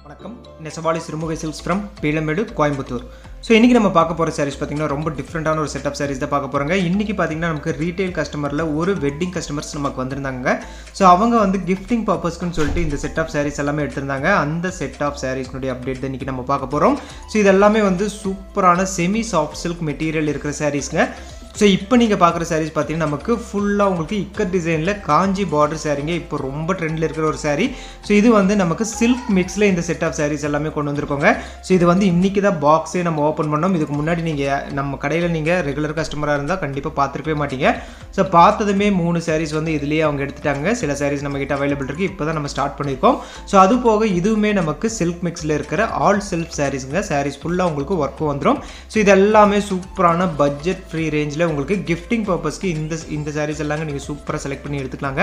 வணக்கம். நெசவாளி Sirumugai silks from Peelamedu, Coimbatore. So இன்றைக்கி நம்ம பார்க்க போகிற சாரீஸ் பார்த்திங்கன்னா ரொம்ப டிஃப்ரெண்ட்டான ஒரு செட் ஆஃப் சாரீஸ் தான் பார்க்க போகிறோங்க. இன்றைக்கி பார்த்திங்கன்னா நமக்கு ரீட்டைல் கஸ்டமரில் ஒரு வெட்டிங் கஸ்டமர்ஸ் நமக்கு வந்திருந்தாங்க. ஸோ அவங்க வந்து கிஃப்டிங் பர்பஸ்க்குன்னு சொல்லிட்டு இந்த செட் ஆஃப் சாரீஸ் எல்லாமே எடுத்திருந்தாங்க. அந்த செட் ஆஃப் சாரீஸ்னுடைய அப்டேட் தான் இன்றைக்கி நம்ம பார்க்க போகிறோம். ஸோ இது எல்லாமே வந்து சூப்பரான செமி சாஃப்ட் சில்க் மெட்டீரியல் இருக்கிற சாரீஸ்ங்க. ஸோ இப்போ நீங்கள் பார்க்குற சாரீஸ் பார்த்தீங்கன்னா நமக்கு ஃபுல்லாக உங்களுக்கு இக்கட் டிசைனில் காஞ்சி பார்டர் சாரீங்க. இப்போ ரொம்ப ட்ரெண்டில் இருக்கிற ஒரு சாரீ. ஸோ இது வந்து நமக்கு சில்க் மிக்ஸில் இந்த செட் ஆஃப் சாரீஸ் எல்லாமே கொண்டு வந்திருக்கோங்க. ஸோ இது வந்து இன்றைக்கி தான் பாக்ஸே நம்ம ஓப்பன் பண்ணோம். இதுக்கு முன்னாடி நீங்கள் நம்ம கடையில் நீங்கள் ரெகுலர் கஸ்டமராக இருந்தால் கண்டிப்பாக பார்த்துருக்கவே மாட்டீங்க. ஸோ பார்த்ததுமே 3 சாரீஸ் வந்து இதுலேயே அவங்க எடுத்துட்டாங்க. சில சாரீஸ் நம்மகிட்ட அவைலபிள் இருக்குது. இப்போ தான் நம்ம ஸ்டார்ட் பண்ணியிருக்கோம். ஸோ அது போக இதுவுமே நமக்கு சில்க் மிக்ஸில் இருக்கிற ஆல் செல்ஃப் சாரீஸுங்க. சாரீஸ் ஃபுல்லாக உங்களுக்கு ஒர்க்கும் வந்துடும். ஸோ இது எல்லாமே சூப்பரான பட்ஜெட் ஃப்ரீ ரேஞ்சில் உங்களுக்கு கிஃப்டிங் பர்பஸ்க்கு இந்த சாரீஸ் எல்லாங்க நீங்கள் சூப்பராக செலக்ட் பண்ணி எடுத்துக்கலாங்க.